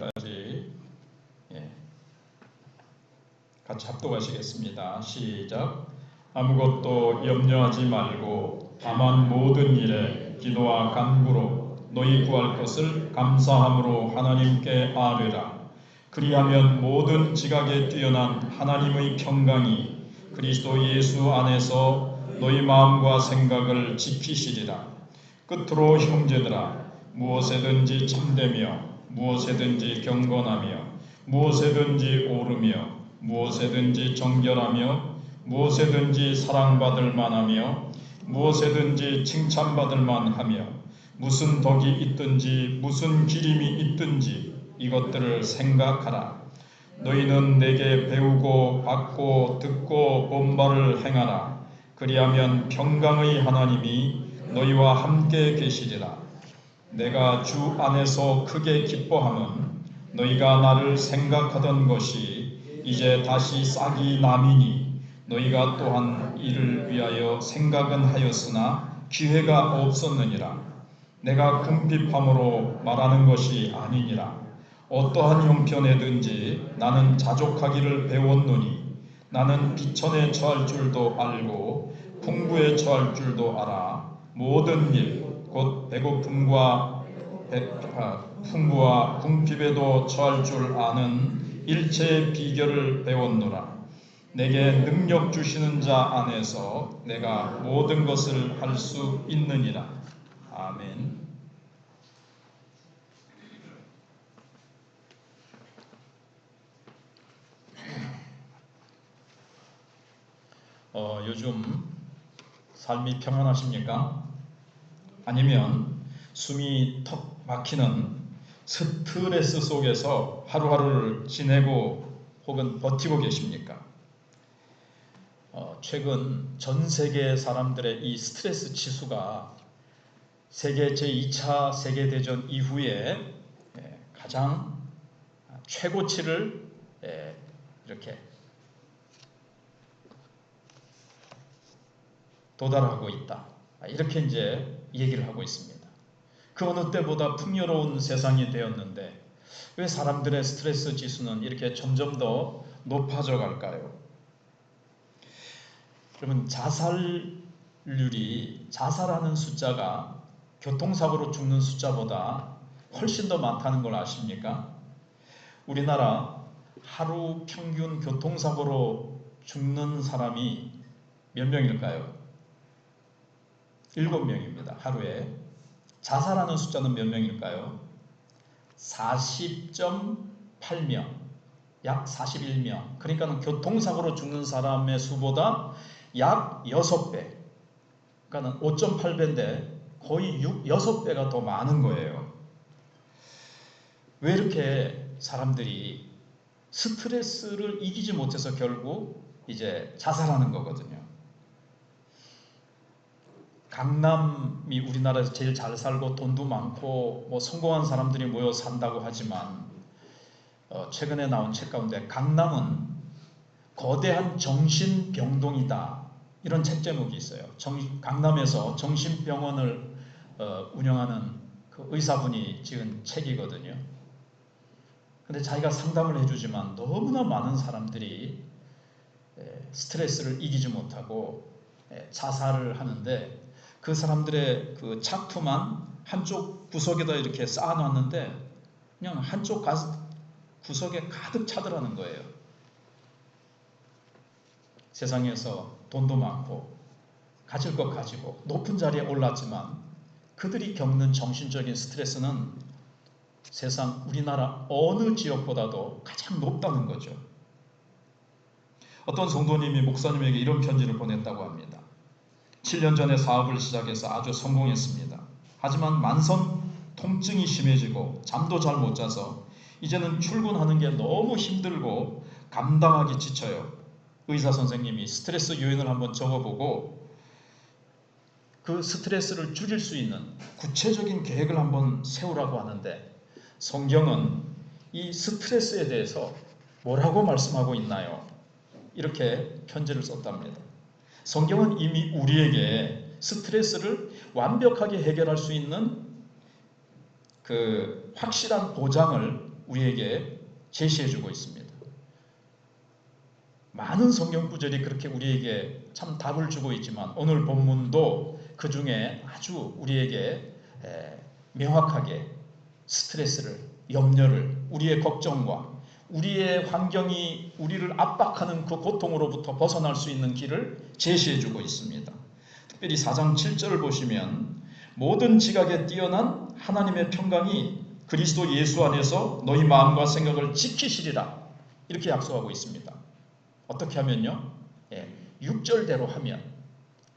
때까지 같이 합독하시겠습니다. 시작. 아무것도 염려하지 말고 다만 모든 일에 기도와 간구로 너희 구할 것을 감사함으로 하나님께 아뢰라. 그리하면 모든 지각에 뛰어난 하나님의 평강이 그리스도 예수 안에서 너희 마음과 생각을 지키시리라. 끝으로 형제들아, 무엇에든지 참되며 무엇에든지 경건하며 무엇에든지 오르며 무엇에든지 정결하며 무엇에든지 사랑받을 만하며 무엇에든지 칭찬받을 만하며 무슨 덕이 있든지 무슨 기림이 있든지 이것들을 생각하라. 너희는 내게 배우고 받고 듣고 본 바를 행하라. 그리하면 평강의 하나님이 너희와 함께 계시리라. 내가 주 안에서 크게 기뻐함은 너희가 나를 생각하던 것이 이제 다시 싹이 나미니 너희가 또한 이를 위하여 생각은 하였으나 기회가 없었느니라. 내가 궁핍함으로 말하는 것이 아니니라. 어떠한 형편에든지 나는 자족하기를 배웠노니 나는 비천에 처할 줄도 알고 풍부에 처할 줄도 알아. 모든 일 곧 배고픔과 풍부와 궁핍에도 처할 줄 아는 일체의 비결을 배웠노라. 내게 능력 주시는 자 안에서 내가 모든 것을 할 수 있느니라. 아멘. 요즘 삶이 평안하십니까? 아니면 숨이 턱 막히는 스트레스 속에서 하루하루를 지내고 혹은 버티고 계십니까? 최근 전 세계 사람들의 이 스트레스 지수가 세계 제2차 세계대전 이후에 가장 최고치를 이렇게 도달하고 있다. 이렇게 이제 얘기를 하고 있습니다. 그 어느 때보다 풍요로운 세상이 되었는데 왜 사람들의 스트레스 지수는 이렇게 점점 더 높아져 갈까요? 그러면 자살하는 숫자가 교통사고로 죽는 숫자보다 훨씬 더 많다는 걸 아십니까? 우리나라 하루 평균 교통사고로 죽는 사람이 몇 명일까요? 7명입니다. 하루에. 자살하는 숫자는 몇 명일까요? 40.8명, 약 41명. 그러니까 교통사고로 죽는 사람의 수보다 약 6배, 그러니까 5.8배인데 거의 6배가 더 많은 거예요. 왜 이렇게 사람들이 스트레스를 이기지 못해서 결국 이제 자살하는 거거든요. 강남이 우리나라에서 제일 잘 살고 돈도 많고 뭐 성공한 사람들이 모여 산다고 하지만 최근에 나온 책 가운데 강남은 거대한 정신병동이다, 이런 책 제목이 있어요. 강남에서 정신병원을 운영하는 그 의사분이 지은 책이거든요. 근데 자기가 상담을 해주지만 너무나 많은 사람들이 스트레스를 이기지 못하고 자살을 하는데, 그 사람들의 그 작품만 한쪽 구석에다 이렇게 쌓아놨는데 그냥 한쪽 구석에 가득 차더라는 거예요. 세상에서 돈도 많고 가질 것 가지고 높은 자리에 올랐지만 그들이 겪는 정신적인 스트레스는 세상 우리나라 어느 지역보다도 가장 높다는 거죠. 어떤 성도님이 목사님에게 이런 편지를 보냈다고 합니다. 7년 전에 사업을 시작해서 아주 성공했습니다. 하지만 만성 통증이 심해지고 잠도 잘 못 자서 이제는 출근하는 게 너무 힘들고 감당하기 지쳐요. 의사 선생님이 스트레스 요인을 한번 적어보고 그 스트레스를 줄일 수 있는 구체적인 계획을 한번 세우라고 하는데, 성경은 이 스트레스에 대해서 뭐라고 말씀하고 있나요? 이렇게 편지를 썼답니다. 성경은 이미 우리에게 스트레스를 완벽하게 해결할 수 있는 그 확실한 보장을 우리에게 제시해주고 있습니다. 많은 성경 구절이 그렇게 우리에게 참 답을 주고 있지만 오늘 본문도 그 중에 아주 우리에게 명확하게 스트레스를, 염려를, 우리의 걱정과 우리의 환경이 우리를 압박하는 그 고통으로부터 벗어날 수 있는 길을 제시해주고 있습니다. 특별히 4장 7절을 보시면 모든 지각에 뛰어난 하나님의 평강이 그리스도 예수 안에서 너희 마음과 생각을 지키시리라 이렇게 약속하고 있습니다. 어떻게 하면요? 6절대로 하면,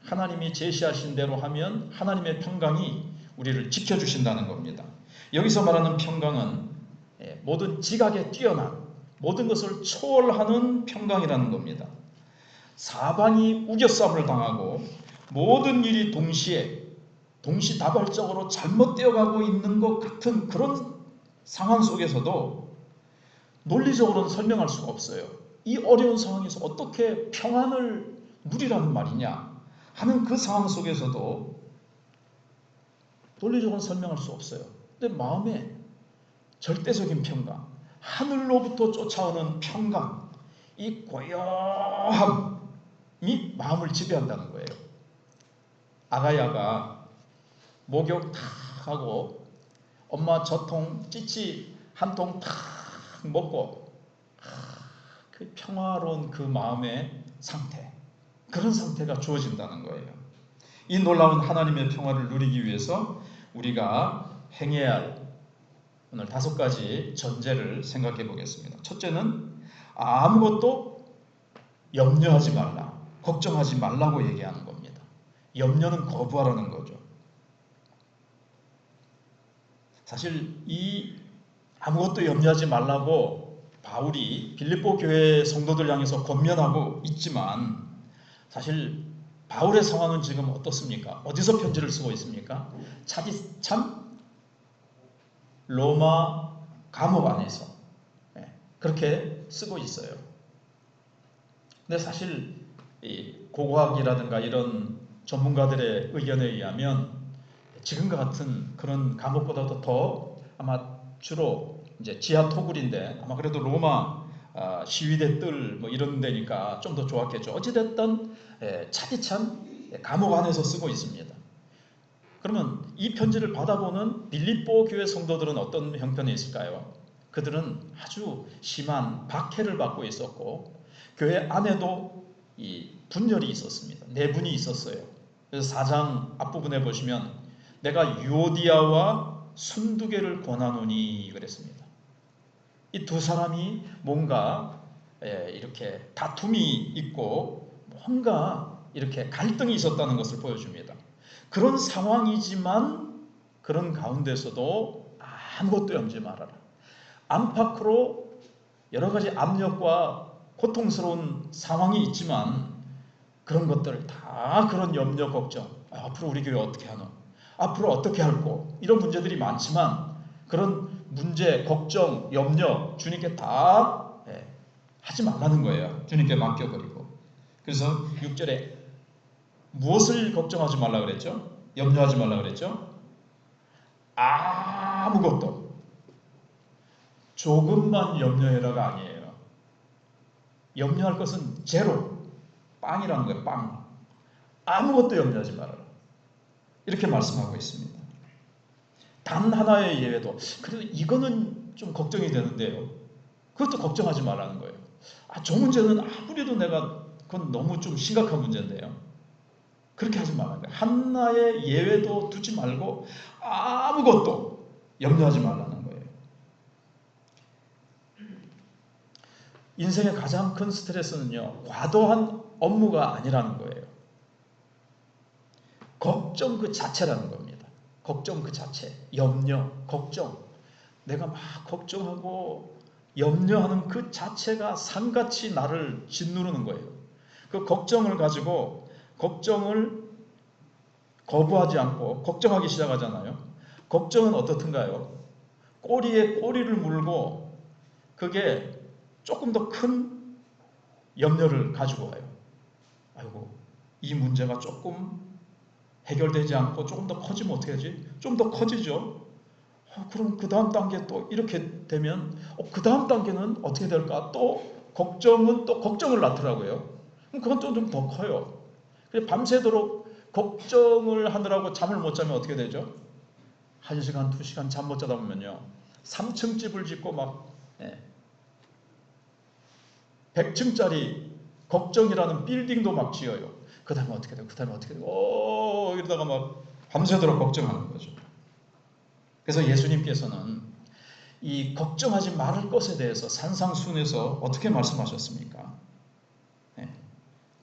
하나님이 제시하신 대로 하면 하나님의 평강이 우리를 지켜주신다는 겁니다. 여기서 말하는 평강은 모든 지각에 뛰어난, 모든 것을 초월하는 평강이라는 겁니다. 사방이 우겨싸움을 당하고 모든 일이 동시다발적으로 잘못되어 가고 있는 것 같은 그런 상황 속에서도 논리적으로는 설명할 수가 없어요. 이 어려운 상황에서 어떻게 평안을 누리라는 말이냐 하는 그 상황 속에서도 논리적으로 설명할 수 없어요. 근데 마음에 절대적인 평강, 하늘로부터 쫓아오는 평강, 이 고요함이 마음을 지배한다는 거예요. 아가야가 목욕 탁 하고 엄마 젖통 찌찌 한 통 탁 먹고 그 평화로운 그 마음의 상태, 그런 상태가 주어진다는 거예요. 이 놀라운 하나님의 평화를 누리기 위해서 우리가 행해야 할 오늘 5가지 전제를 생각해 보겠습니다. 첫째는 아무것도 염려하지 말라, 걱정하지 말라고 얘기하는 겁니다. 염려는 거부하라는 거죠. 사실 이 아무것도 염려하지 말라고 바울이 빌립보 교회 성도들 향해서 권면하고 있지만 사실 바울의 상황은 지금 어떻습니까? 어디서 편지를 쓰고 있습니까? 차디찬 로마 감옥 안에서 그렇게 쓰고 있어요. 근데 사실 이 고고학이라든가 이런 전문가들의 의견에 의하면 지금과 같은 그런 감옥보다도 더 아마 주로 이제 지하 토굴인데 아마 그래도 로마 시위대 뜰 뭐 이런 데니까 좀 더 좋았겠죠. 어찌됐든 차디찬 감옥 안에서 쓰고 있습니다. 그러면 이 편지를 받아보는 빌립보 교회 성도들은 어떤 형편에 있을까요? 그들은 아주 심한 박해를 받고 있었고 교회 안에도 이 분열이 있었습니다. 내분이 있었어요. 그래서 4장 앞부분에 보시면 내가 유오디아와 순두개를 권하노니 그랬습니다. 이 두 사람이 뭔가 이렇게 다툼이 있고 뭔가 이렇게 갈등이 있었다는 것을 보여줍니다. 그런 상황이지만 그런 가운데서도 아무것도 염지 말아라. 안팎으로 여러 가지 압력과 고통스러운 상황이 있지만 그런 것들 다 그런 염려 걱정, 앞으로 우리 교회 어떻게 하노? 앞으로 어떻게 할꼬? 이런 문제들이 많지만 그런 문제, 걱정, 염려 주님께 다 하지 말라는 거예요. 주님께 맡겨버리고. 그래서 6절에 무엇을 걱정하지 말라 그랬죠? 염려하지 말라 그랬죠? 아무것도. 조금만 염려해라가 아니에요. 염려할 것은 제로, 빵이라는 거예요. 빵. 아무것도 염려하지 말아라. 이렇게 말씀하고 있습니다. 단 하나의 예외도, 그래도 이거는 좀 걱정이 되는데요. 그것도 걱정하지 말라는 거예요. 저 문제는 아무래도 내가 그건 너무 좀 심각한 문제인데요. 그렇게 하지 말라는 거예요. 하나의 예외도 두지 말고 아무것도 염려하지 말라는 거예요. 인생의 가장 큰 스트레스는요, 과도한 업무가 아니라는 거예요. 걱정 그 자체라는 겁니다. 걱정 그 자체, 염려, 걱정. 내가 막 걱정하고 염려하는 그 자체가 산같이 나를 짓누르는 거예요. 그 걱정을 가지고 걱정을 거부하지 않고 걱정하기 시작하잖아요. 걱정은 어떻든가요? 꼬리에 꼬리를 물고 그게 조금 더 큰 염려를 가지고 와요. 아이고, 이 문제가 조금 해결되지 않고 조금 더 커지면 어떻게 하지? 좀 더 커지죠. 그럼 그 다음 단계 또 이렇게 되면 그 다음 단계는 어떻게 될까? 또 걱정은 또 걱정을 낳더라고요. 그럼 그건 좀 더 커요. 그래서 밤새도록 걱정을 하느라고 잠을 못 자면 어떻게 되죠? 1시간, 2시간 잠 못 자다 보면요. 3층 집을 짓고 막 100층짜리 걱정이라는 빌딩도 막 지어요. 그 다음에 어떻게 되고, 그 다음에 어떻게 되고, 이러다가 막 밤새도록 걱정하는 거죠. 그래서 예수님께서는 이 걱정하지 말을 것에 대해서 산상순에서 어떻게 말씀하셨습니까?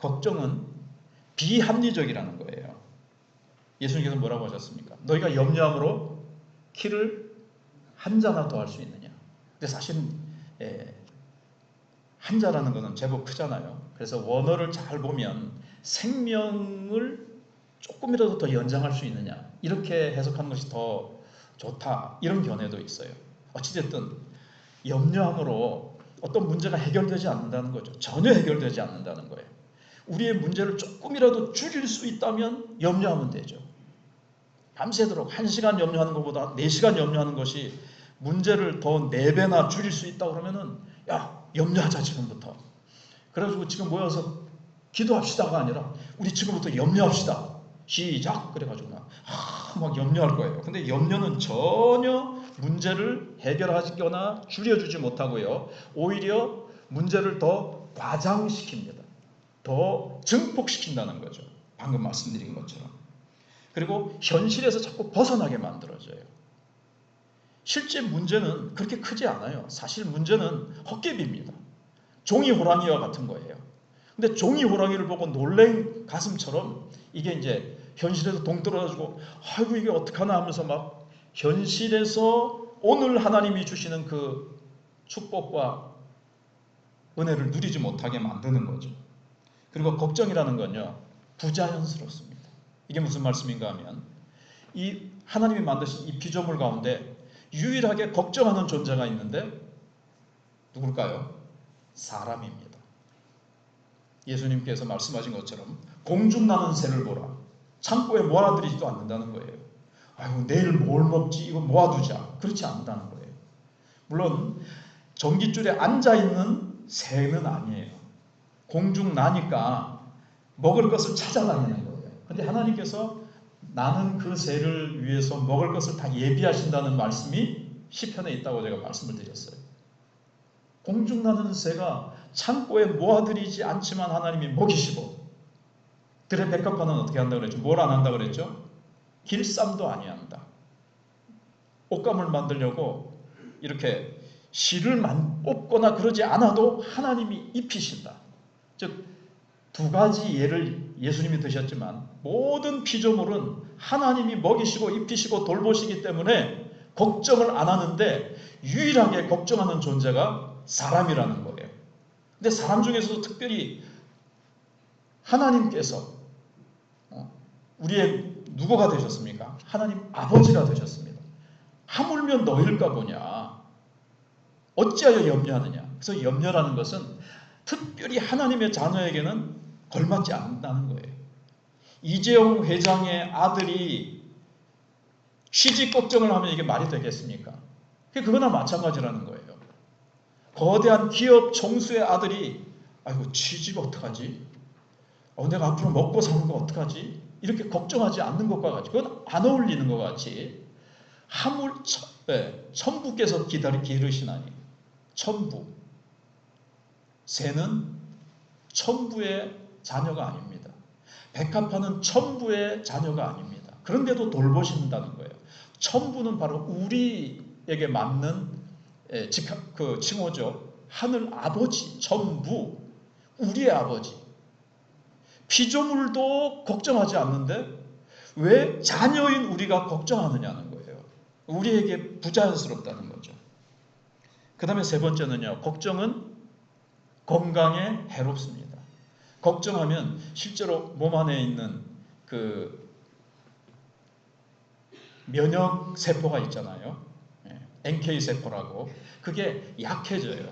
걱정은 비합리적이라는 거예요. 예수님께서 뭐라고 하셨습니까? 너희가 염려함으로 키를 한 자나 더 할 수 있느냐? 근데 사실 한 자라는 것은 제법 크잖아요. 그래서 원어를 잘 보면 생명을 조금이라도 더 연장할 수 있느냐, 이렇게 해석하는 것이 더 좋다, 이런 견해도 있어요. 어찌됐든 염려함으로 어떤 문제가 해결되지 않는다는 거죠. 전혀 해결되지 않는다는 거예요. 우리의 문제를 조금이라도 줄일 수 있다면 염려하면 되죠. 밤새도록 1시간 염려하는 것보다 4시간 염려하는 것이 문제를 더 4배나 줄일 수 있다 그러면은 야, 염려하자 지금부터. 그래가지고 지금 모여서 기도합시다가 아니라 우리 지금부터 염려합시다. 시작. 그래가지고 막 염려할 거예요. 근데 염려는 전혀 문제를 해결하거나 줄여주지 못하고요. 오히려 문제를 더 과장시킵니다. 더 증폭시킨다는 거죠. 방금 말씀드린 것처럼. 그리고 현실에서 자꾸 벗어나게 만들어져요. 실제 문제는 그렇게 크지 않아요. 사실 문제는 헛개비입니다. 종이 호랑이와 같은 거예요. 근데 종이 호랑이를 보고 놀란 가슴처럼 이게 이제 현실에서 동떨어지고 아이고 이게 어떡하나 하면서 막 현실에서 오늘 하나님이 주시는 그 축복과 은혜를 누리지 못하게 만드는 거죠. 그리고 걱정이라는 건요, 부자연스럽습니다. 이게 무슨 말씀인가 하면 이 하나님이 만드신 이 피조물 가운데 유일하게 걱정하는 존재가 있는데 누굴까요? 사람입니다. 예수님께서 말씀하신 것처럼 공중나는 새를 보라. 창고에 모아두지도 않는다는 거예요. 아이고 내일 뭘 먹지? 이거 모아두자. 그렇지 않다는 거예요. 물론 전깃줄에 앉아있는 새는 아니에요. 공중 나니까 먹을 것을 찾아다니는 거예요. 그런데 하나님께서 나는 그 새를 위해서 먹을 것을 다 예비하신다는 말씀이 시편에 있다고 제가 말씀을 드렸어요. 공중나는 새가 창고에 모아들이지 않지만 하나님이 먹이시고, 들의 백합화는 어떻게 한다고 그랬죠? 뭘 안 한다고 그랬죠? 길쌈도 아니한다. 옷감을 만들려고 이렇게 실을 뽑거나 그러지 않아도 하나님이 입히신다. 즉 두 가지 예를 예수님이 드셨지만 모든 피조물은 하나님이 먹이시고 입히시고 돌보시기 때문에 걱정을 안 하는데 유일하게 걱정하는 존재가 사람이라는 거예요. 근데 사람 중에서도 특별히 하나님께서 우리의 누구가 되셨습니까? 하나님 아버지가 되셨습니다. 하물며 너희일까 보냐. 어찌하여 염려하느냐. 그래서 염려라는 것은 특별히 하나님의 자녀에게는 걸맞지 않는다는 거예요. 이재용 회장의 아들이 취직 걱정을 하면 이게 말이 되겠습니까? 그거나 마찬가지라는 거예요. 거대한 기업 총수의 아들이 아이고 취직 어떡하지? 내가 앞으로 먹고 사는 거 어떡하지? 이렇게 걱정하지 않는 것과 같이, 그건 안 어울리는 것 같이 천부께서 기르시나니. 천부. 새는 천부의 자녀가 아닙니다. 백합화는 천부의 자녀가 아닙니다. 그런데도 돌보신다는 거예요. 천부는 바로 우리에게 맞는 그 칭호죠. 하늘 아버지, 천부, 우리의 아버지. 피조물도 걱정하지 않는데 왜 자녀인 우리가 걱정하느냐는 거예요. 우리에게 부자연스럽다는 거죠. 그 다음에 세 번째는요, 걱정은 건강에 해롭습니다. 걱정하면 실제로 몸 안에 있는 그 면역 세포가 있잖아요. NK 세포라고. 그게 약해져요.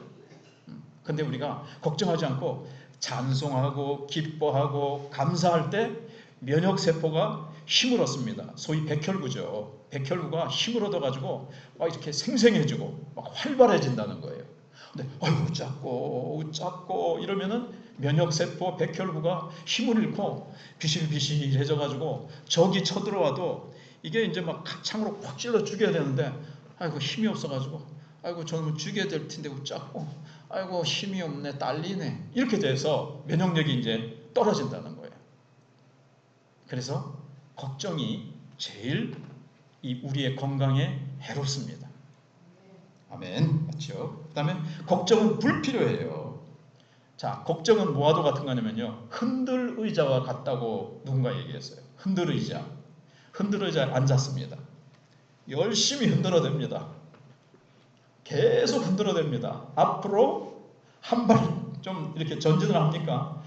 근데 우리가 걱정하지 않고 찬송하고 기뻐하고 감사할 때 면역 세포가 힘을 얻습니다. 소위 백혈구죠. 백혈구가 힘을 얻어가지고 막 이렇게 생생해지고 막 활발해진다는 거예요. 근데 아이고 작고 이러면은 면역세포 백혈구가 힘을 잃고 비실비실해져가지고 적이 쳐들어와도 이게 이제 막 창으로 꽉 찔러 죽여야 되는데 아이고 힘이 없어가지고 아이고 저는 죽여야 될 텐데 작고 아이고 힘이 없네 딸리네 이렇게 돼서 면역력이 이제 떨어진다는 거예요. 그래서 걱정이 제일 이 우리의 건강에 해롭습니다. 아멘. 맞죠? 그 다음에 걱정은 불필요해요. 자, 걱정은 뭐와도 같은 거냐면요. 흔들 의자와 같다고 누군가 얘기했어요. 흔들 의자. 흔들 의자에 앉았습니다. 열심히 흔들어댑니다. 계속 흔들어댑니다. 앞으로 한 발 좀 이렇게 전진을 합니까?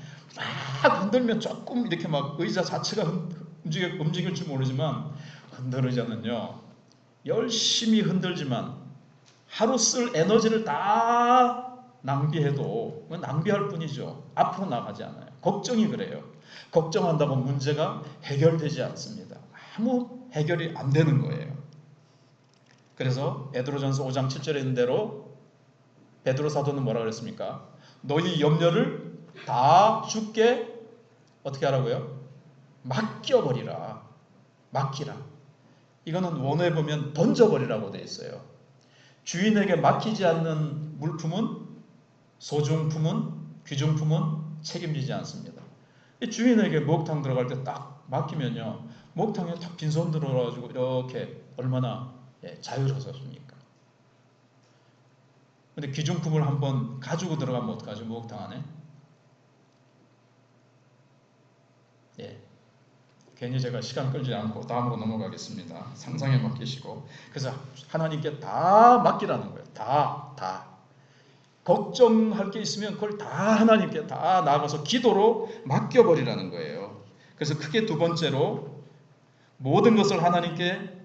막 흔들면 조금 이렇게 막 의자 자체가 움직일지 모르지만 흔들 의자는요. 열심히 흔들지만 하루 쓸 에너지를 다 낭비해도 낭비할 뿐이죠. 앞으로 나가지 않아요. 걱정이 그래요. 걱정한다고 문제가 해결되지 않습니다. 아무 해결이 안 되는 거예요. 그래서 베드로전서 5장 7절에 있는 대로 베드로 사도는 뭐라고 그랬습니까? 너희 염려를 다 주께 어떻게 하라고요? 맡겨버리라. 맡기라. 이거는 원어에 보면 던져버리라고 되어 있어요. 주인에게 맡기지 않는 물품은 소중품은 귀중품은 책임지지 않습니다. 주인에게 목욕탕 들어갈 때 딱 맡기면요. 목욕탕에 딱 빈손 들어가지고 이렇게 얼마나 자유로웠습니까? 근데 귀중품을 한번 가지고 들어가면 어떡하죠? 목욕탕 안에? 괜히 제가 시간 끌지 않고 다음으로 넘어가겠습니다. 상상에 맡기시고. 그래서 하나님께 다 맡기라는 거예요. 다. 걱정할 게 있으면 그걸 다 하나님께 다 나가서 기도로 맡겨버리라는 거예요. 그래서 크게 두 번째로 모든 것을 하나님께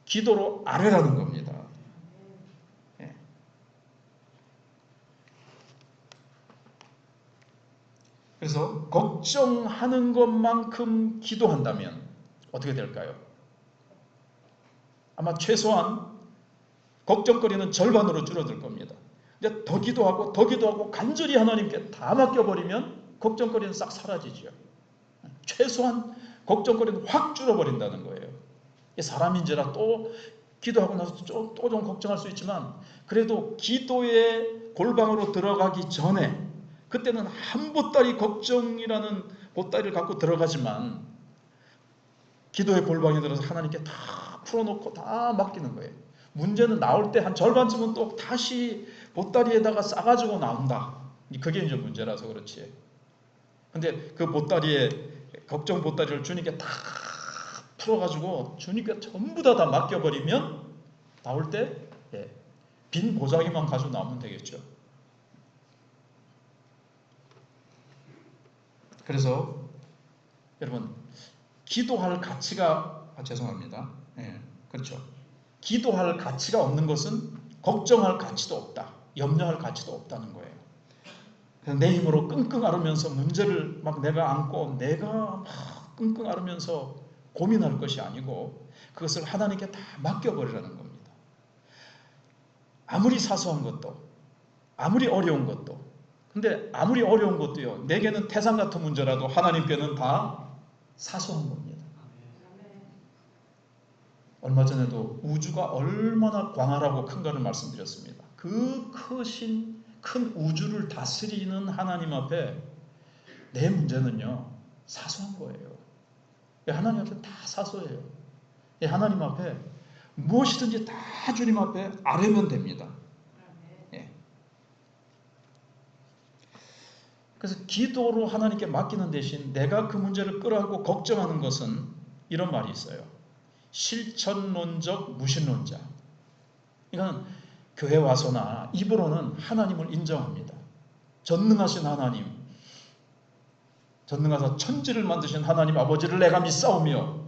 기도로 아뢰라는 겁니다. 그래서 걱정하는 것만큼 기도한다면 어떻게 될까요? 아마 최소한 걱정거리는 절반으로 줄어들 겁니다. 이제 더 기도하고 간절히 하나님께 다 맡겨버리면 걱정거리는 싹 사라지죠. 최소한 걱정거리는 확 줄어버린다는 거예요. 사람인지라 또 기도하고 나서 또 좀 걱정할 수 있지만 그래도 기도의 골방으로 들어가기 전에 그때는 한 보따리 걱정이라는 보따리를 갖고 들어가지만 기도의 골방에 들어서 하나님께 다 풀어놓고 다 맡기는 거예요. 문제는 나올 때 한 절반쯤은 또 다시 보따리에다가 싸가지고 나온다. 그게 이제 문제라서 그렇지. 근데 그 보따리에 걱정 보따리를 주님께 다 풀어가지고 주님께 전부 다 맡겨버리면 나올 때 빈 보자기만 가지고 나오면 되겠죠. 그래서 여러분 기도할 가치가 죄송합니다. 그렇죠. 기도할 가치가 없는 것은 걱정할 가치도 없다. 염려할 가치도 없다는 거예요. 그냥 내 힘으로 끙끙 앓으면서 문제를 막 내가 안고 내가 막 끙끙 앓으면서 고민할 것이 아니고 그것을 하나님께 다 맡겨버리라는 겁니다. 아무리 사소한 것도 아무리 어려운 것도 근데 아무리 어려운 것도요. 내게는 태산 같은 문제라도 하나님께는 다 사소한 겁니다. 얼마 전에도 우주가 얼마나 광활하고 큰가를 말씀드렸습니다. 그 크신 큰 우주를 다스리는 하나님 앞에 내 문제는요. 사소한 거예요. 하나님 앞에 다 사소해요. 하나님 앞에 무엇이든지 다 주님 앞에 아뢰면 됩니다. 그래서 기도로 하나님께 맡기는 대신 내가 그 문제를 끌어안고 걱정하는 것은 이런 말이 있어요. 실천론적 무신론자. 이건 교회 와서나 입으로는 하나님을 인정합니다. 전능하신 하나님, 전능하사 천지를 만드신 하나님 아버지를 내가 믿사오며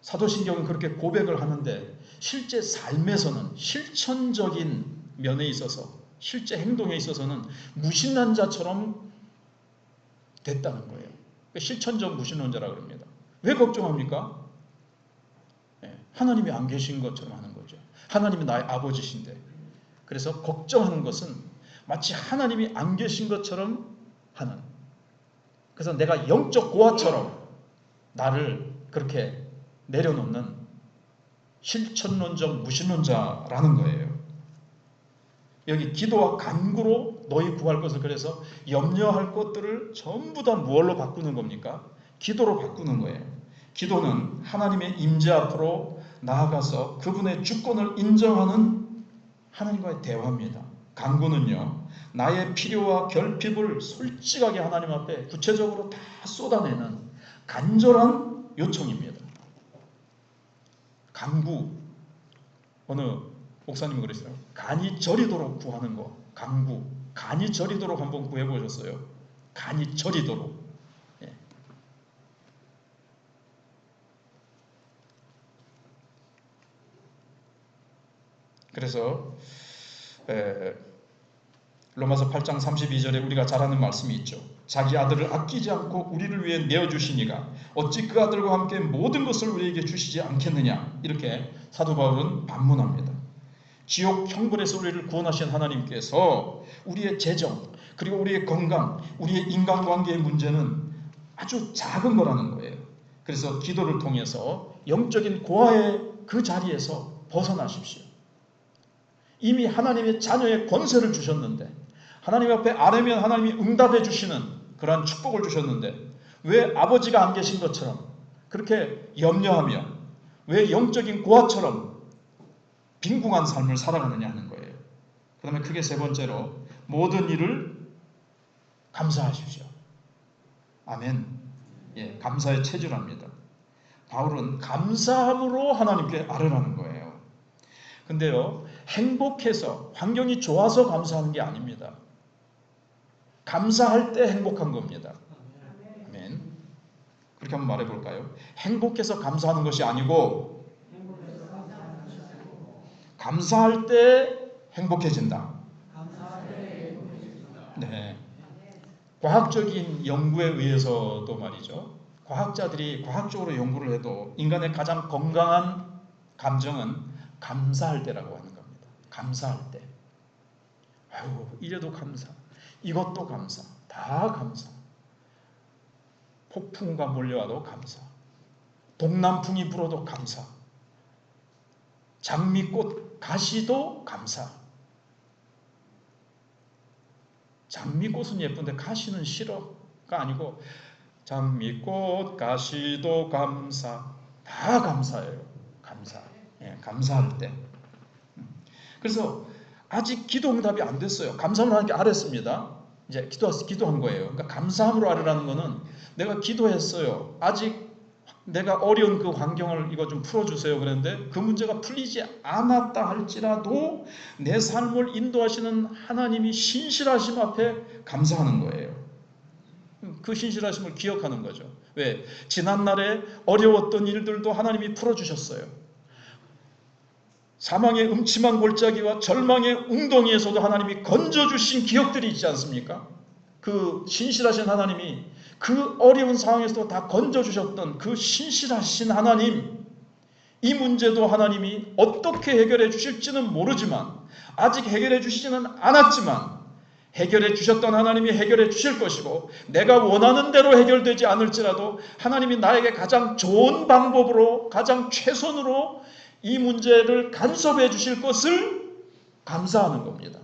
사도신경은 그렇게 고백을 하는데 실제 삶에서는 실천적인 면에 있어서 실제 행동에 있어서는 무신론자처럼 됐다는 거예요. 실천적 무신론자라고 합니다. 왜 걱정합니까? 하나님이 안 계신 것처럼 하는 거죠. 하나님이 나의 아버지신데. 그래서 걱정하는 것은 마치 하나님이 안 계신 것처럼 하는. 그래서 내가 영적 고아처럼 나를 그렇게 내려놓는 실천론적 무신론자라는 거예요. 여기 기도와 간구로 너희 구할 것을, 그래서 염려할 것들을 전부 다 무엇로 바꾸는 겁니까? 기도로 바꾸는 거예요. 기도는 하나님의 임재 앞으로 나아가서 그분의 주권을 인정하는 하나님과의 대화입니다. 간구는요, 나의 필요와 결핍을 솔직하게 하나님 앞에 구체적으로 다 쏟아내는 간절한 요청입니다. 간구, 어느 목사님이 그랬어요. 간이 저리도록 구하는 거. 간구, 간이 저리도록 한번 구해보셨어요? 간이 저리도록. 그래서 로마서 8장 32절에 우리가 잘 아는 말씀이 있죠. 자기 아들을 아끼지 않고 우리를 위해 내어주시니가 어찌 그 아들과 함께 모든 것을 우리에게 주시지 않겠느냐. 이렇게 사도 바울은 반문합니다. 지옥 형벌에서 우리를 구원하신 하나님께서 우리의 재정, 그리고 우리의 건강, 우리의 인간관계의 문제는 아주 작은 거라는 거예요. 그래서 기도를 통해서 영적인 고아의 그 자리에서 벗어나십시오. 이미 하나님의 자녀의 권세를 주셨는데, 하나님 앞에 아뢰면 하나님이 응답해 주시는 그러한 축복을 주셨는데, 왜 아버지가 안 계신 것처럼 그렇게 염려하며 왜 영적인 고아처럼 빈궁한 삶을 살아가느냐 하는 거예요. 그 다음에 크게 세 번째로 모든 일을 감사하십시오. 아멘. 감사에 체질합니다. 바울은 감사함으로 하나님께 아뢰라는 거예요. 근데요, 행복해서 환경이 좋아서 감사하는 게 아닙니다. 감사할 때 행복한 겁니다. 아멘. 그렇게 한번 말해볼까요? 행복해서 감사하는 것이 아니고 감사할 때 행복해진다. 네. 과학적인 연구에 의해서도 말이죠. 과학자들이 과학적으로 연구를 해도 인간의 가장 건강한 감정은 감사할 때라고 하는 겁니다. 감사할 때. 아유, 이래도 감사, 이것도 감사, 다 감사. 폭풍우가 몰려와도 감사, 동남풍이 불어도 감사, 장미꽃 가시도 감사. 장미꽃은 예쁜데 가시는 싫어가 아니고 장미꽃 가시도 감사, 다 감사예요. 감사. 감사할 때. 그래서 아직 기도 응답이 안 됐어요. 감사함으로 하나님께 아뢰습니다. 이제 기도한 거예요. 그러니까 감사함으로 아뢰라는 거는 내가 기도했어요. 아직 내가 어려운 그 환경을 이거 좀 풀어주세요 그랬는데 그 문제가 풀리지 않았다 할지라도 내 삶을 인도하시는 하나님이 신실하심 앞에 감사하는 거예요. 그 신실하심을 기억하는 거죠. 왜? 지난날에 어려웠던 일들도 하나님이 풀어주셨어요. 사망의 음침한 골짜기와 절망의 웅덩이에서도 하나님이 건져주신 기억들이 있지 않습니까? 그 신실하신 하나님이 그 어려운 상황에서도 다 건져주셨던 그 신실하신 하나님, 이 문제도 하나님이 어떻게 해결해 주실지는 모르지만, 아직 해결해 주시지는 않았지만 해결해 주셨던 하나님이 해결해 주실 것이고, 내가 원하는 대로 해결되지 않을지라도 하나님이 나에게 가장 좋은 방법으로, 가장 최선으로 이 문제를 간섭해 주실 것을 감사하는 겁니다.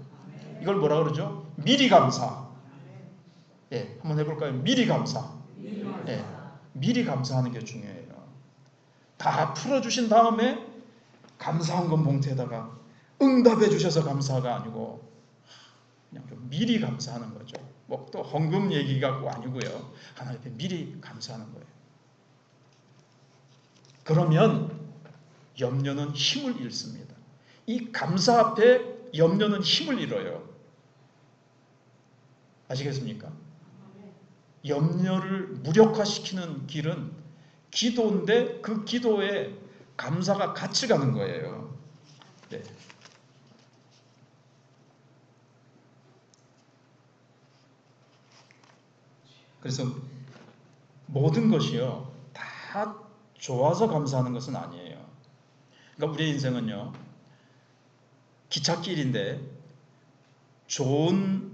이걸 뭐라 그러죠? 미리 감사. 한번 해볼까요? 미리 감사. 미리 감사하는 게 중요해요. 다 풀어주신 다음에 감사한 건 봉투에다가 응답해 주셔서 감사가 아니고 그냥 좀 미리 감사하는 거죠. 뭐 또 헌금 얘기 갖고 아니고요. 하나님 앞에 미리 감사하는 거예요. 그러면 염려는 힘을 잃습니다. 이 감사 앞에 염려는 힘을 잃어요. 아시겠습니까? 염려를 무력화시키는 길은 기도인데 그 기도에 감사가 같이 가는 거예요. 네. 그래서 모든 것이요, 다 다 좋아서 감사하는 것은 아니에요. 그러니까 우리의 인생은요, 기찻길인데 좋은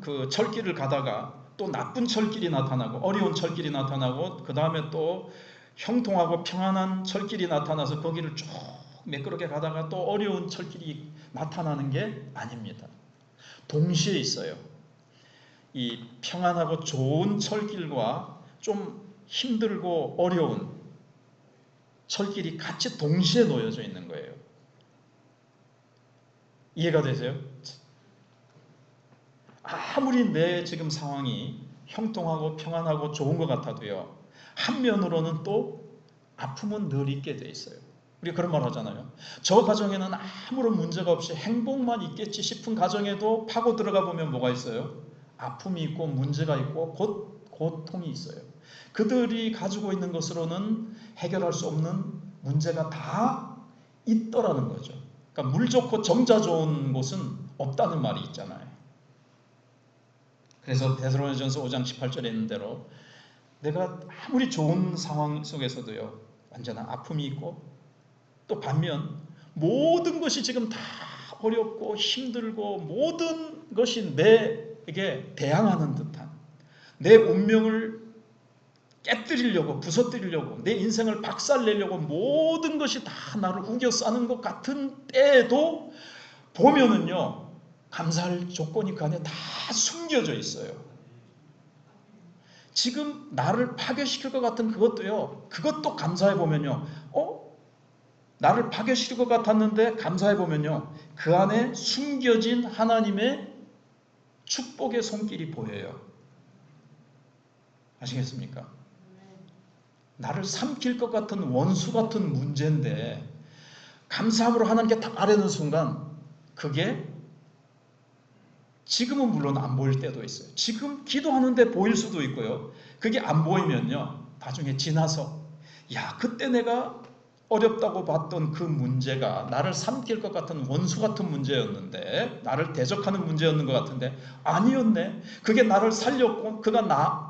그 철길을 가다가 또 나쁜 철길이 나타나고 어려운 철길이 나타나고 그 다음에 또 형통하고 평안한 철길이 나타나서 거기를 쭉 매끄럽게 가다가 또 어려운 철길이 나타나는 게 아닙니다. 동시에 있어요. 이 평안하고 좋은 철길과 좀 힘들고 어려운 철길이 같이 동시에 놓여져 있는 거예요. 이해가 되세요? 아무리 내 지금 상황이 형통하고 평안하고 좋은 것 같아도요, 한면으로는 또 아픔은 늘 있게 돼 있어요. 우리 그런 말 하잖아요. 저 가정에는 아무런 문제가 없이 행복만 있겠지 싶은 가정에도 파고 들어가 보면 뭐가 있어요? 아픔이 있고 문제가 있고 고통이 있어요. 그들이 가지고 있는 것으로는 해결할 수 없는 문제가 다 있더라는 거죠. 그러니까 물 좋고 정자 좋은 곳은 없다는 말이 있잖아요. 그래서 데살로니가전서 5장 18절에 있는 대로 내가 아무리 좋은 상황 속에서도요, 언제나 아픔이 있고 또 반면 모든 것이 지금 다 어렵고 힘들고 모든 것이 내게 대항하는 듯한, 내 운명을 깨뜨리려고 부서뜨리려고 내 인생을 박살내려고 모든 것이 다 나를 우겨싸는 것 같은 때에도 보면은요, 감사할 조건이 그 안에 다 숨겨져 있어요. 지금 나를 파괴시킬 것 같은 그것도요, 그것도 감사해 보면요, 나를 파괴시킬 것 같았는데 감사해 보면요, 그 안에 숨겨진 하나님의 축복의 손길이 보여요. 아시겠습니까? 나를 삼킬 것 같은 원수 같은 문제인데 감사함으로 하나님께 딱 아뢰는 순간 그게 지금은 물론 안 보일 때도 있어요. 지금 기도하는데 보일 수도 있고요. 그게 안 보이면요, 나중에 지나서 야, 그때 내가 어렵다고 봤던 그 문제가 나를 삼킬 것 같은 원수 같은 문제였는데, 나를 대적하는 문제였는 것 같은데 아니었네. 그게 나를 살렸고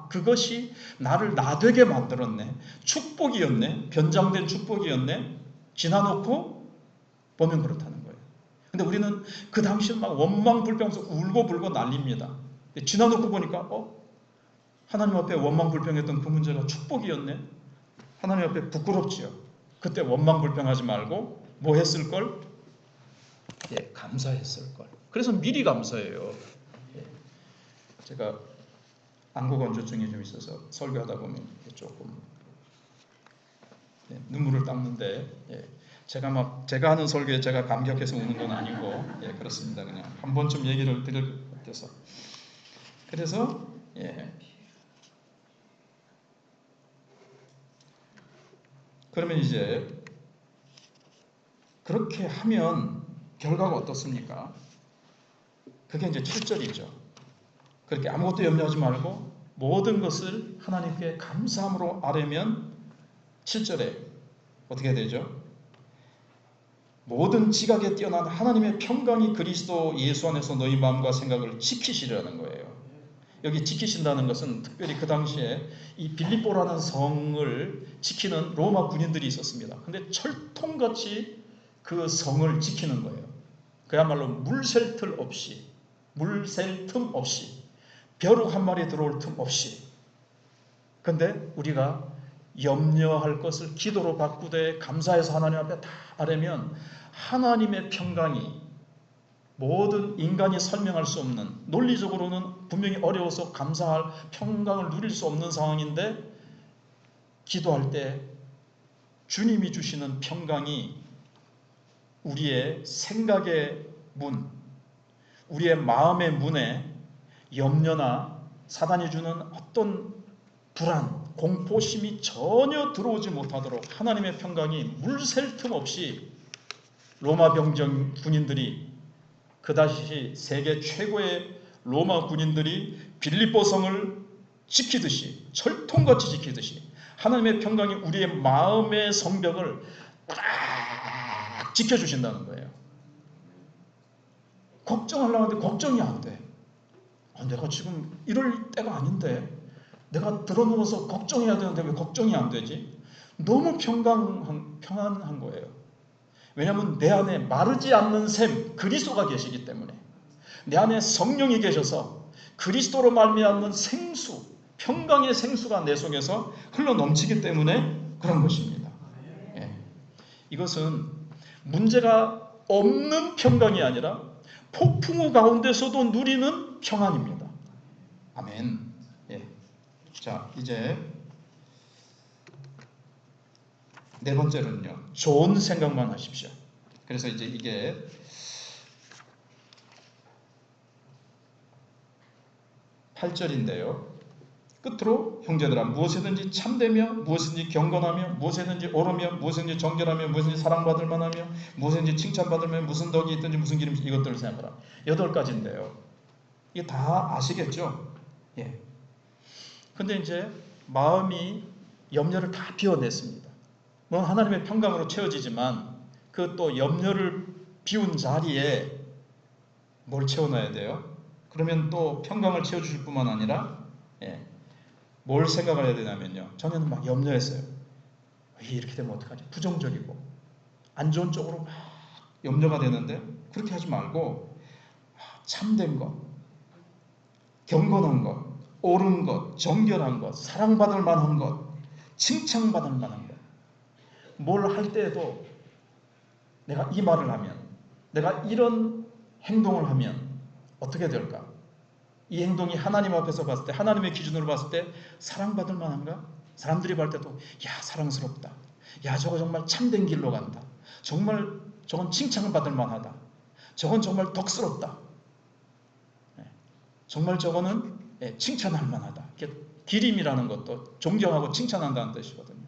그것이 나를 나되게 만들었네. 축복이었네. 변장된 축복이었네. 지나놓고 보면 그렇다는 거예요. 근데 우리는 그 당시에 막 원망불평해서 울고불고 난립니다. 지나놓고 보니까 하나님 앞에 원망불평했던 그 문제가 축복이었네. 하나님 앞에 부끄럽지요. 그때 원망불평하지 말고 뭐 했을걸? 감사했을걸. 그래서 미리 감사해요. 제가 안구건조증이 좀 있어서 설교하다 보면 조금 눈물을 닦는데, 제가 하는 설교에 제가 감격해서 우는 건 아니고, 그렇습니다. 그냥 한 번쯤 얘기를 드릴 것 같아서. 그래서 그러면 이제 그렇게 하면 결과가 어떻습니까? 그게 이제 7절이죠. 그렇게 아무것도 염려하지 말고 모든 것을 하나님께 감사함으로 아뢰면 7절에 어떻게 되죠? 모든 지각에 뛰어난 하나님의 평강이 그리스도 예수 안에서 너희 마음과 생각을 지키시려는 거예요. 여기 지키신다는 것은 특별히 그 당시에 이 빌립보라는 성을 지키는 로마 군인들이 있었습니다. 근데 철통같이 그 성을 지키는 거예요. 그야말로 물샐 틈 없이 벼룩 한 마리 들어올 틈 없이. 근데 우리가 염려할 것을 기도로 바꾸되 감사해서 하나님 앞에 다 아뢰면 하나님의 평강이, 모든 인간이 설명할 수 없는, 논리적으로는 분명히 어려워서 감사할 평강을 누릴 수 없는 상황인데 기도할 때 주님이 주시는 평강이 우리의 생각의 문, 우리의 마음의 문에 염려나 사단이 주는 어떤 불안, 공포심이 전혀 들어오지 못하도록 하나님의 평강이 물샐 틈 없이 로마 병정 군인들이, 그다시 세계 최고의 로마 군인들이 빌립보 성을 지키듯이, 철통같이 지키듯이 하나님의 평강이 우리의 마음의 성벽을 딱 지켜주신다는 거예요. 걱정하려고 하는데 걱정이 안 돼. 내가 지금 이럴 때가 아닌데, 내가 들어누워서 걱정해야 되는데 왜 걱정이 안 되지? 너무 평안한 거예요. 왜냐하면 내 안에 마르지 않는 샘 그리스도가 계시기 때문에, 내 안에 성령이 계셔서 그리스도로 말미암는 생수, 평강의 생수가 내 속에서 흘러 넘치기 때문에 그런 것입니다. 예. 이것은 문제가 없는 평강이 아니라 폭풍우 가운데서도 누리는 평안입니다. 아멘. 예. 자, 이제 네 번째는요, 좋은 생각만 하십시오. 그래서 이제 이게 8절인데요. 끝으로 형제들아, 무엇이든지 참되며, 무엇이든지 경건하며, 무엇이든지 옳으며, 무엇이든지 정결하며, 무엇이든지 사랑받을 만하며, 무엇이든지 칭찬받을 만하며, 무슨 덕이 있든지 무슨 기름이 있든지 이것들을 생각하라. 8가지인데요. 이게 다 아시겠죠? 예. 근데 이제 마음이 염려를 다 비워냈습니다. 물론 하나님의 평강으로 채워지지만 그 또 염려를 비운 자리에 뭘 채워놔야 돼요? 그러면 또 평강을 채워주실 뿐만 아니라, 예, 뭘 생각을 해야 되냐면요, 전에는 막 염려했어요. 이렇게 되면 어떡하지? 부정적이고 안 좋은 쪽으로 막 염려가 되는데, 그렇게 하지 말고 참된 것, 경건한 것, 옳은 것, 정결한 것, 사랑받을 만한 것, 칭찬받을 만한 것, 뭘 할 때에도 내가 이 말을 하면, 내가 이런 행동을 하면 어떻게 될까? 이 행동이 하나님 앞에서 봤을 때, 하나님의 기준으로 봤을 때 사랑받을 만한가? 사람들이 볼 때도 야, 사랑스럽다. 야, 저거 정말 참된 길로 간다. 정말 저건 칭찬을 받을 만하다. 저건 정말 덕스럽다. 정말 저거는 칭찬할 만하다. 기림이라는 것도 존경하고 칭찬한다는 뜻이거든요.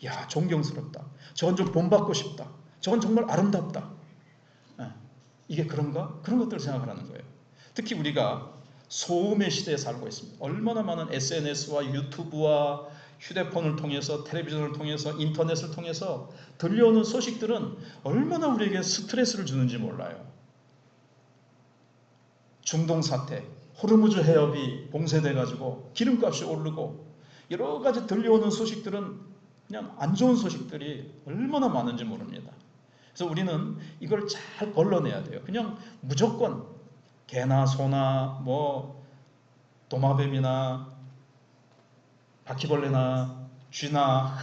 야, 존경스럽다. 저건 좀 본받고 싶다. 저건 정말 아름답다. 이게 그런가? 그런 것들을 생각하라는 거예요. 특히 우리가 소음의 시대에 살고 있습니다. 얼마나 많은 SNS와 유튜브와 휴대폰을 통해서, 텔레비전을 통해서, 인터넷을 통해서 들려오는 소식들은 얼마나 우리에게 스트레스를 주는지 몰라요. 중동 사태, 호르무즈 해협이 봉쇄돼가지고 기름값이 오르고, 여러 가지 들려오는 소식들은 그냥 안 좋은 소식들이 얼마나 많은지 모릅니다. 그래서 우리는 이걸 잘 걸러내야 돼요. 그냥 무조건 개나 소나 뭐 도마뱀이나 바퀴벌레나 쥐나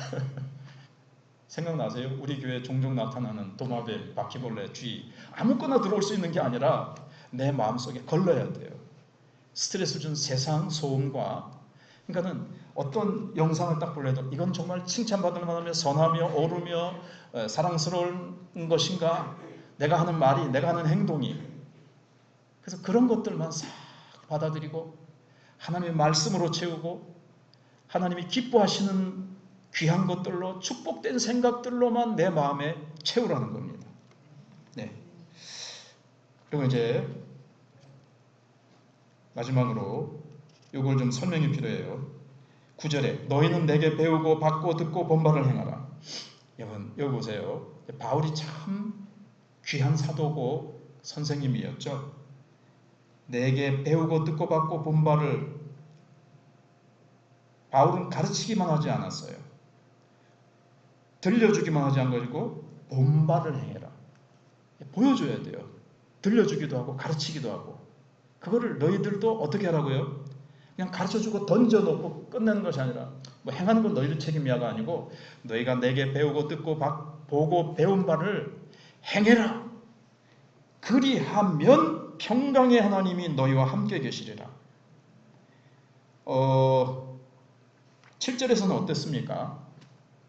생각나세요? 우리 교회에 종종 나타나는 도마뱀, 바퀴벌레, 쥐, 아무거나 들어올 수 있는 게 아니라 내 마음속에 걸러야 돼요. 스트레스 준 세상 소음과, 그러니까는 어떤 영상을 딱 볼래도 이건 정말 칭찬받을 만하며 선하며 옳으며 사랑스러운 것인가? 내가 하는 말이, 내가 하는 행동이. 그래서 그런 것들만 싹 받아들이고 하나님의 말씀으로 채우고 하나님이 기뻐하시는 귀한 것들로, 축복된 생각들로만 내 마음에 채우라는 겁니다. 네. 그리고 이제 마지막으로 이걸 좀 설명이 필요해요. 9절에 너희는 내게 배우고 받고 듣고 본바를 행하라. 여러분 여기 보세요. 바울이 참 귀한 사도고 선생님이었죠. 내게 배우고 듣고 받고 본바를, 바울은 가르치기만 하지 않았어요. 들려주기만 하지 않고 본바를 행해라. 보여줘야 돼요. 들려주기도 하고 가르치기도 하고. 그거를 너희들도 어떻게 하라고요? 그냥 가르쳐주고 던져놓고 끝내는 것이 아니라, 뭐 행하는 건 너희들 책임이야가 아니고 너희가 내게 배우고 듣고 보고 배운 바를 행해라. 그리하면 평강의 하나님이 너희와 함께 계시리라. 7절에서는 어땠습니까?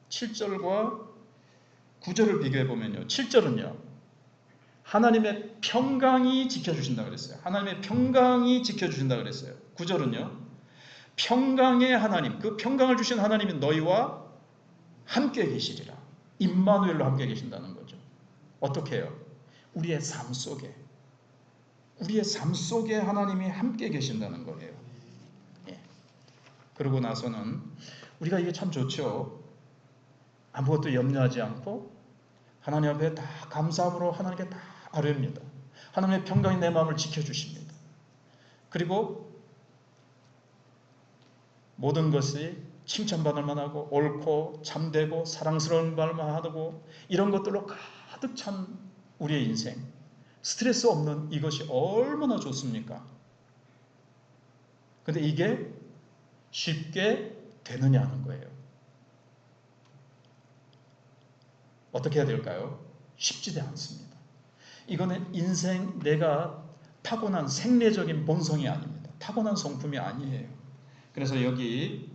7절과 9절을 비교해 보면요, 7절은요 하나님의 평강이 지켜주신다 그랬어요. 하나님의 평강이 지켜주신다 그랬어요. 9절은요 평강의 하나님, 그 평강을 주신 하나님이 너희와 함께 계시리라. 임마누엘로 함께 계신다는 거죠. 어떻게 해요? 우리의 삶 속에 하나님이 함께 계신다는 거예요. 예. 그러고 나서는 우리가 이게 참 좋죠. 아무것도 염려하지 않고 하나님 앞에 다 감사함으로 하나님께 다 아뢰입니다. 하나님의 평강이 내 마음을 지켜주십니다. 그리고 모든 것이 칭찬받을 만하고 옳고 참되고 사랑스러운 말만 하고 이런 것들로 가득 찬 우리의 인생, 스트레스 없는 이것이 얼마나 좋습니까? 근데 이게 쉽게 되느냐는 거예요. 어떻게 해야 될까요? 쉽지 않습니다. 이거는 인생 내가 타고난 생리적인 본성이 아닙니다. 타고난 성품이 아니에요. 그래서 여기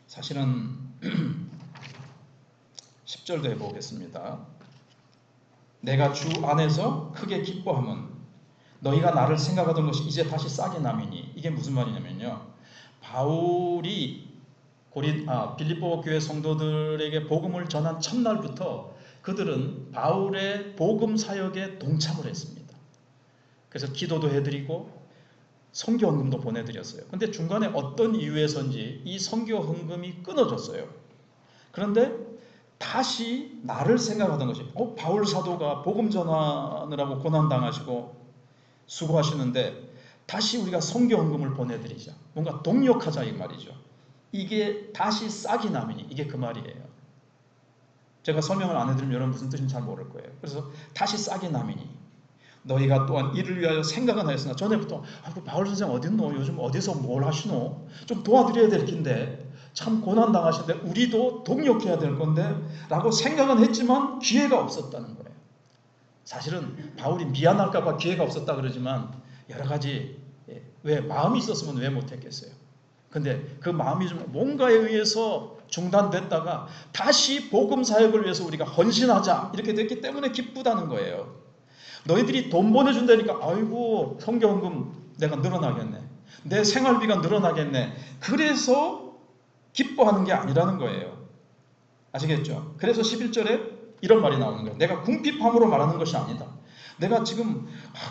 사실은 10절도 해보겠습니다. 내가 주 안에서 크게 기뻐함은 너희가 나를 생각하던 것이 이제 다시 싹이 남이니. 이게 무슨 말이냐면요, 바울이 빌립보 교회 성도들에게 복음을 전한 첫날부터 그들은 바울의 복음 사역에 동참을 했습니다. 그래서 기도도 해드리고 선교 헌금도 보내드렸어요. 근데 중간에 어떤 이유에서인지 이 선교 헌금이 끊어졌어요. 그런데 다시 나를 생각하던 것이, 바울 사도가 복음 전하느라고 고난당하시고 수고하시는데 다시 우리가 선교 헌금을 보내드리자, 뭔가 동력하자 이 말이죠. 이게 다시 싹이 나미니, 이게 그 말이에요. 제가 설명을 안 해드리면 여러분 무슨 뜻인지 잘 모를 거예요. 그래서 다시 싹이 나미니 너희가 또한 이를 위하여 생각은 하였으나, 전에부터 바울 선생 어디 있노? 요즘 어디서 뭘 하시노? 좀 도와드려야 될 텐데, 참 고난당하신데 우리도 동력해야 될 건데 라고 생각은 했지만 기회가 없었다는 거예요. 사실은 바울이 미안할까 봐 기회가 없었다 그러지만 여러 가지, 왜 마음이 있었으면 왜 못했겠어요. 근데 그 마음이 좀 뭔가에 의해서 중단됐다가 다시 복음 사역을 위해서 우리가 헌신하자 이렇게 됐기 때문에 기쁘다는 거예요. 너희들이 돈 보내준다니까 아이고 선교헌금 내가 늘어나겠네, 내 생활비가 늘어나겠네, 그래서 기뻐하는 게 아니라는 거예요. 아시겠죠? 그래서 11절에 이런 말이 나오는 거예요. 내가 궁핍함으로 말하는 것이 아니다. 내가 지금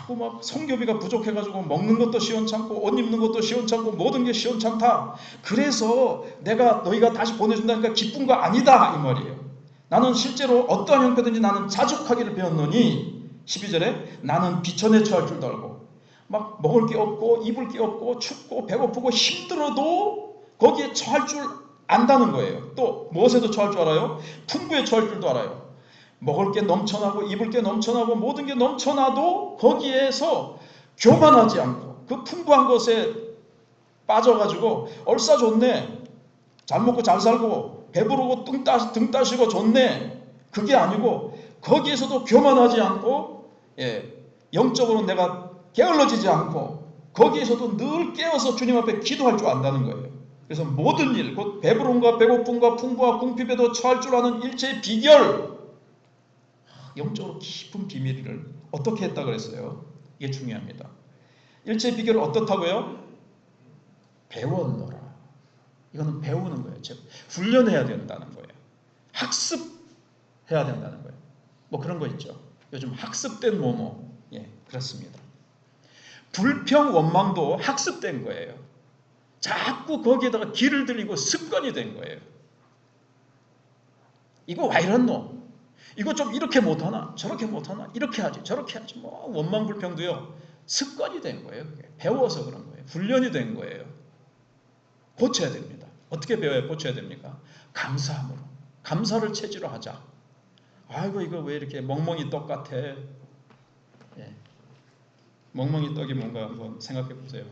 막 선교비가 부족해가지고 먹는 것도 시원찮고 옷 입는 것도 시원찮고 모든 게 시원찮다, 그래서 내가 너희가 다시 보내준다니까 기쁜 거 아니다 이 말이에요. 나는 실제로 어떠한 형편든지 나는 자족하기를 배웠노니, 12절에 나는 비천에 처할 줄도 알고, 막 먹을 게 없고 입을 게 없고 춥고 배고프고 힘들어도 거기에 처할 줄 안다는 거예요. 또 무엇에도 처할 줄 알아요? 풍부에 처할 줄도 알아요. 먹을 게 넘쳐나고 입을 게 넘쳐나고 모든 게 넘쳐나도 거기에서 교만하지 않고 그 풍부한 것에 빠져가지고 얼싸 좋네, 잘 먹고 잘 살고 배부르고 등 따시고 좋네, 그게 아니고 거기에서도 교만하지 않고, 영적으로 내가 게을러지지 않고 거기에서도 늘 깨어서 주님 앞에 기도할 줄 안다는 거예요. 그래서 모든 일, 곧 배부름과 배고픔과 풍부와 궁핍에도 처할 줄 아는 일체의 비결, 영적으로 깊은 비밀을 어떻게 했다 그랬어요? 이게 중요합니다. 일체의 비결을 어떻다고요? 배웠노라. 이거는 배우는 거예요. 즉 훈련해야 된다는 거예요. 학습해야 된다는 거예요. 뭐 그런 거 있죠. 요즘 학습된 뭐뭐. 그렇습니다. 불평 원망도 학습된 거예요. 자꾸 거기에다가 기를 들이고 습관이 된 거예요. 이거 왜 이렇노? 이거 좀 이렇게 못하나? 저렇게 못하나? 이렇게 하지 저렇게 하지. 뭐 원망 불평도요 습관이 된 거예요. 그게. 배워서 그런 거예요. 훈련이 된 거예요. 고쳐야 됩니다. 어떻게 배워야 고쳐야 됩니까? 감사함으로. 감사를 체질로 하자. 아이고 이거 왜 이렇게 멍멍이 떡 같아. 멍멍이 떡이 뭔가 한번 생각해 보세요.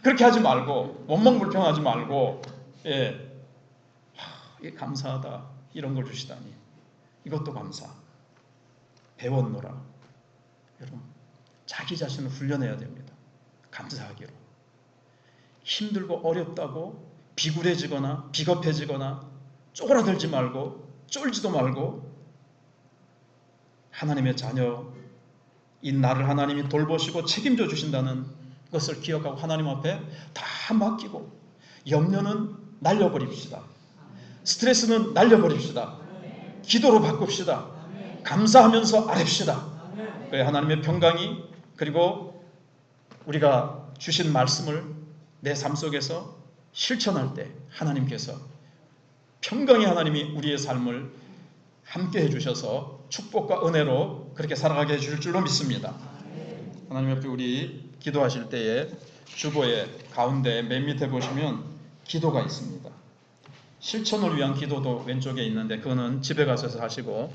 그렇게 하지 말고 원망 불평하지 말고, 이게 감사하다 이런 걸 주시다니 이것도 감사. 배웠노라. 여러분 자기 자신을 훈련해야 됩니다. 감사하기로. 힘들고 어렵다고 비굴해지거나 비겁해지거나 쪼그라들지 말고 쫄지도 말고, 하나님의 자녀인 나를 하나님이 돌보시고 책임져 주신다는 것을 기억하고 하나님 앞에 다 맡기고, 염려는 날려버립시다. 스트레스는 날려버립시다. 기도로 바꿉시다. 감사하면서 아뢰시다. 그래 하나님의 평강이, 그리고 우리가 주신 말씀을 내 삶 속에서 실천할 때 하나님께서 평강의 하나님이 우리의 삶을 함께 해주셔서 축복과 은혜로 그렇게 살아가게 해줄 줄로 믿습니다. 하나님 앞에 우리 기도하실 때에 주보의 가운데 맨 밑에 보시면 기도가 있습니다. 실천을 위한 기도도 왼쪽에 있는데 그거는 집에 가셔서 하시고